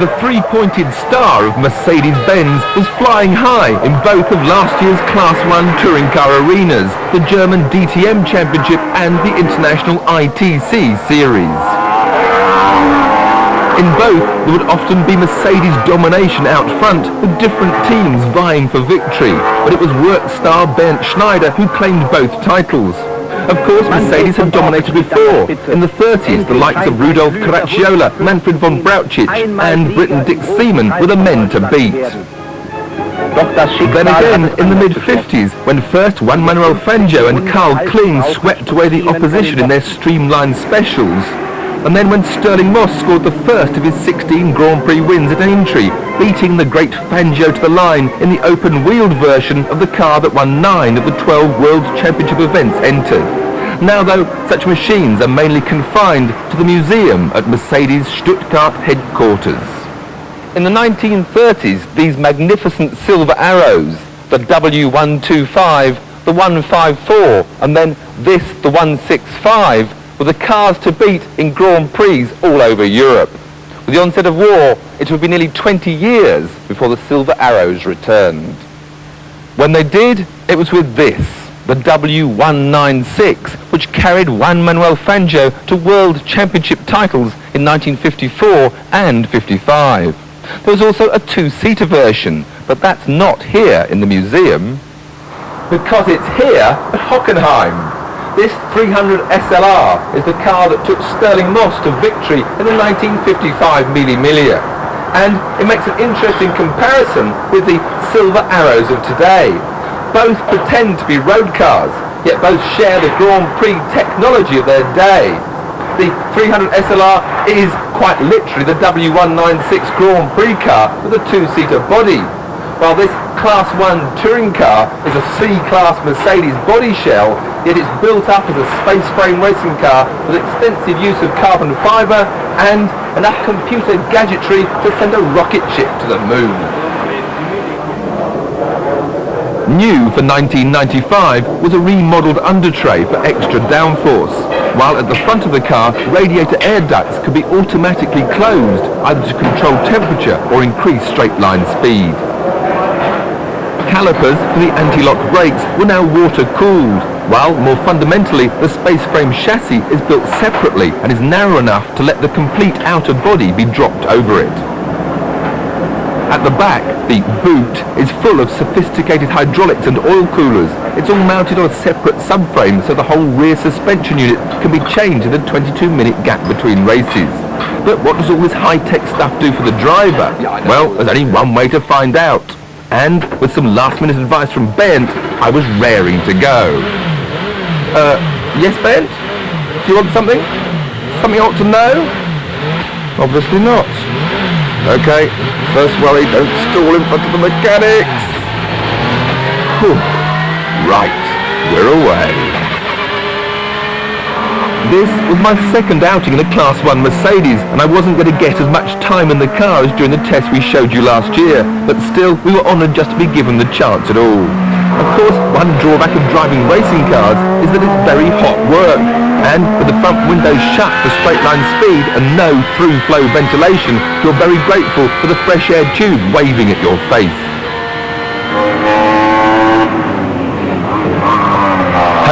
the three-pointed star of Mercedes-Benz was flying high in both of last year's Class 1 touring car arenas, the German DTM Championship and the International ITC Series. In both, there would often be Mercedes domination out front, with different teams vying for victory, but it was work star Bernd Schneider who claimed both titles. Of course, Mercedes had dominated before. In the 30s, the likes of Rudolf Caracciola, Manfred von Brauchitsch and Briton Dick Seaman were the men to beat. Then again, in the mid-50s, when first Juan Manuel Fangio and Karl Kling swept away the opposition in their streamlined specials, and then when Stirling Moss scored the first of his 16 Grand Prix wins at Aintree, beating the great Fangio to the line in the open-wheeled version of the car that won 9 of the 12 World Championship events entered. Now though, such machines are mainly confined to the museum at Mercedes Stuttgart headquarters. In the 1930s, these magnificent silver arrows, the W125, the 154, and then this, the 165, were the cars to beat in Grand Prix all over Europe. With the onset of war, it would be nearly 20 years before the silver arrows returned. When they did, it was with this, the W196, which carried Juan Manuel Fangio to World Championship titles in 1954 and 55. There was also a two-seater version, but that's not here in the museum, because it's here at Hockenheim. This 300 SLR is the car that took Stirling Moss to victory in the 1955 Miglia. And it makes an interesting comparison with the silver arrows of today. Both pretend to be road cars, yet both share the Grand Prix technology of their day. The 300 SLR is quite literally the W196 Grand Prix car with a two-seater body, while this Class 1 touring car is a C-Class Mercedes body shell, yet it's built up as a space frame racing car with extensive use of carbon fibre and enough computer gadgetry to send a rocket ship to the moon. New for 1995 was a remodelled undertray for extra downforce, while at the front of the car, radiator air ducts could be automatically closed, either to control temperature or increase straight-line speed. Calipers for the anti-lock brakes were now water-cooled, while more fundamentally the space frame chassis is built separately and is narrow enough to let the complete outer body be dropped over it. At the back, the boot is full of sophisticated hydraulics and oil coolers. It's all mounted on a separate subframe so the whole rear suspension unit can be changed in a 22-minute gap between races. But what does all this high-tech stuff do for the driver? Well, there's only one way to find out. And, with some last-minute advice from Bent, I was raring to go. Yes, Bent? Do you want something? Something I ought to know? Obviously not. Okay, first worry, don't stall in front of the mechanics. Whew. Right, we're away. This was my second outing in a Class 1 Mercedes, and I wasn't going to get as much time in the car as during the test we showed you last year, but still, we were honoured just to be given the chance at all. Of course, one drawback of driving racing cars is that it's very hot work, and with the front windows shut for straight-line speed and no through-flow ventilation, you're very grateful for the fresh air tube waving at your face.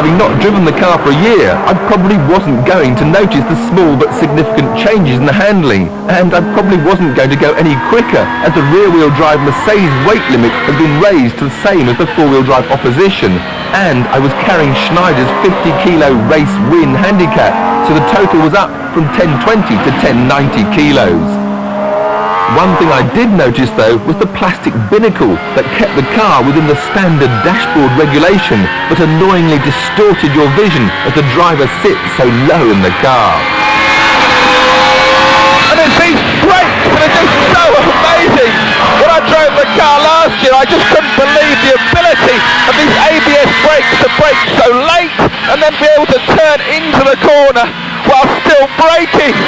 Having not driven the car for a year, I probably wasn't going to notice the small but significant changes in the handling, and I probably wasn't going to go any quicker as the rear-wheel drive Mercedes weight limit has been raised to the same as the four-wheel drive opposition, and I was carrying Schneider's 50-kilo race win handicap, so the total was up from 1020 to 1090 kilos. One thing I did notice though was the plastic binnacle that kept the car within the standard dashboard regulation but annoyingly distorted your vision as the driver sits so low in the car. And it's these brakes that are just so amazing! When I drove the car last year I just couldn't believe the ability of these ABS brakes to brake so late and then be able to turn into the corner while still braking.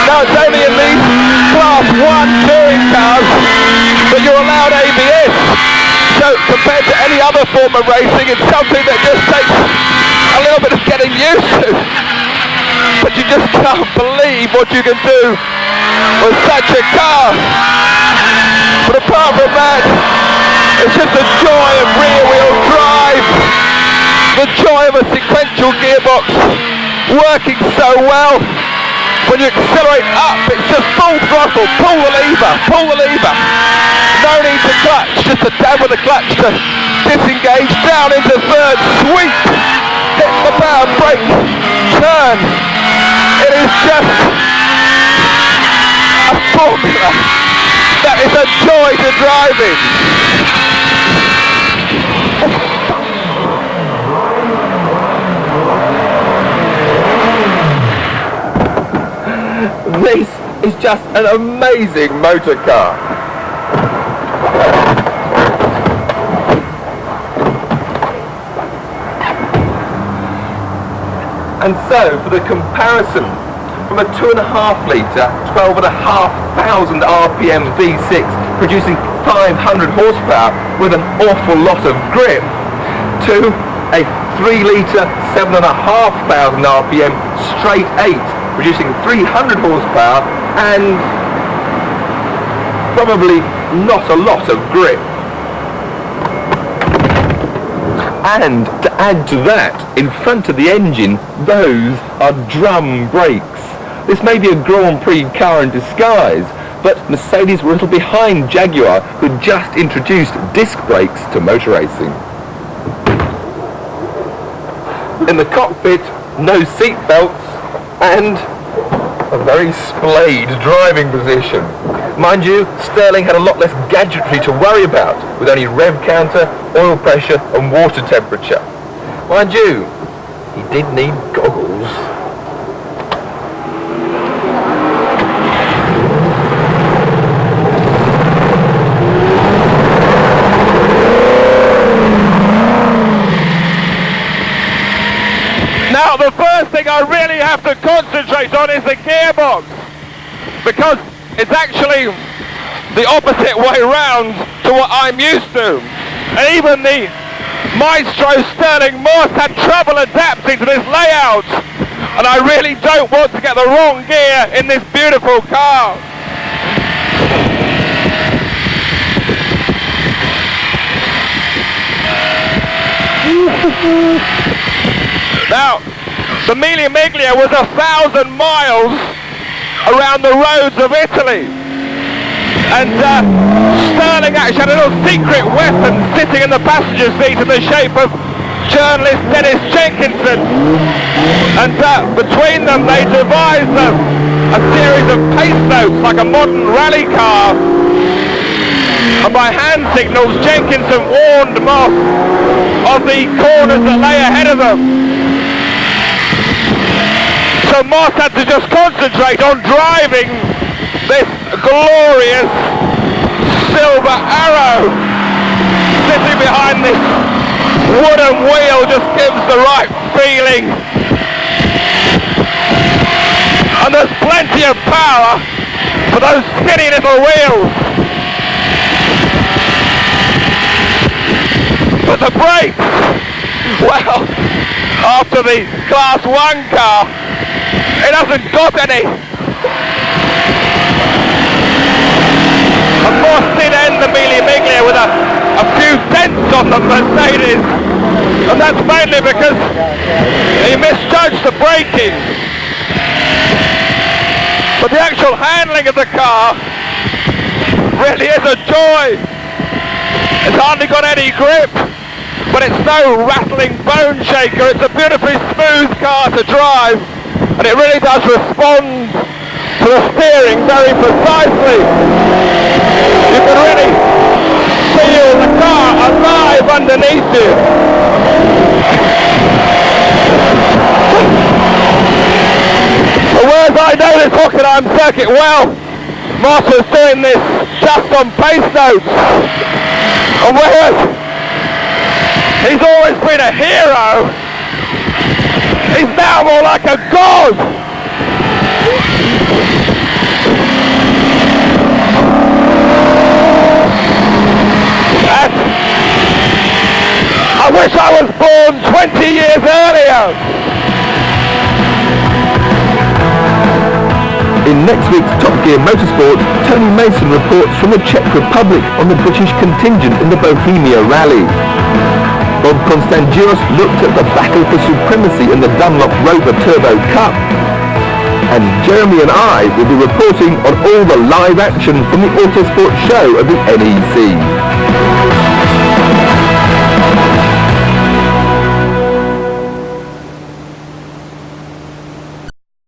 Now it's only in these Class 1 touring cars that you're allowed ABS. So compared to any other form of racing, it's something that just takes a little bit of getting used to. but you just can't believe what you can do with such a car. But apart from that, it's just the joy of rear-wheel drive, the joy of a sequential gearbox working so well. When you accelerate up, it's just full throttle, pull the lever. No need to clutch, just a dab with the clutch to disengage, down into third, sweep, hit the power brake, turn. It is just a formula that is a joy to drive in. This is just an amazing motor car. And so, for the comparison, from a 2.5 litre, 12,500 RPM V6 producing 500 horsepower with an awful lot of grip, to a 3 litre, 7,500 RPM straight 8 producing 300 horsepower and probably not a lot of grip. And to add to that, in front of the engine, those are drum brakes. This may be a Grand Prix car in disguise, but Mercedes were a little behind Jaguar, who had just introduced disc brakes to motor racing. In the cockpit, no seat belts, and a very splayed driving position. Mind you, Sterling had a lot less gadgetry to worry about, with only rev counter, oil pressure and water temperature. Mind you, he did need goggles. Now the first thing I really have to concentrate on is the gearbox, because it's actually the opposite way round to what I'm used to. And even the Maestro Sterling Moss had trouble adapting to this layout. And I really don't want to get the wrong gear in this beautiful car. Now, the Miglia was 1,000 miles around the roads of Italy. And Sterling actually had a little secret weapon sitting in the passenger seat in the shape of journalist Dennis Jenkinson. And between them they devised a series of pace notes like a modern rally car. And by hand signals, Jenkinson warned Moss of the corners that lay ahead of them. So Moss had to just concentrate on driving this glorious silver arrow. Sitting behind this wooden wheel just gives the right feeling. And there's plenty of power for those skinny little wheels. But the brakes, well, after the Class 1 car, it hasn't got any. And Moss did end the Miglia with a few dents on the Mercedes, and that's mainly because he misjudged the braking. But the actual handling of the car really is a joy. It's hardly got any grip, but it's no rattling bone shaker. It's a beautifully smooth car to drive, and it really does respond to the steering very precisely. You can really feel the car alive underneath you. But whereas I know this Hockenheim circuit well, Moss was doing this just on pace notes. And whereas he's always been a hero, he's now more like a god. And I wish I was born 20 years earlier. In next week's Top Gear Motorsport, Tony Mason reports from the Czech Republic on the British contingent in the Bohemia Rally. Bob Constangios looked at the battle for supremacy in the Dunlop Rover Turbo Cup. And Jeremy and I will be reporting on all the live action from the Autosport show at the NEC.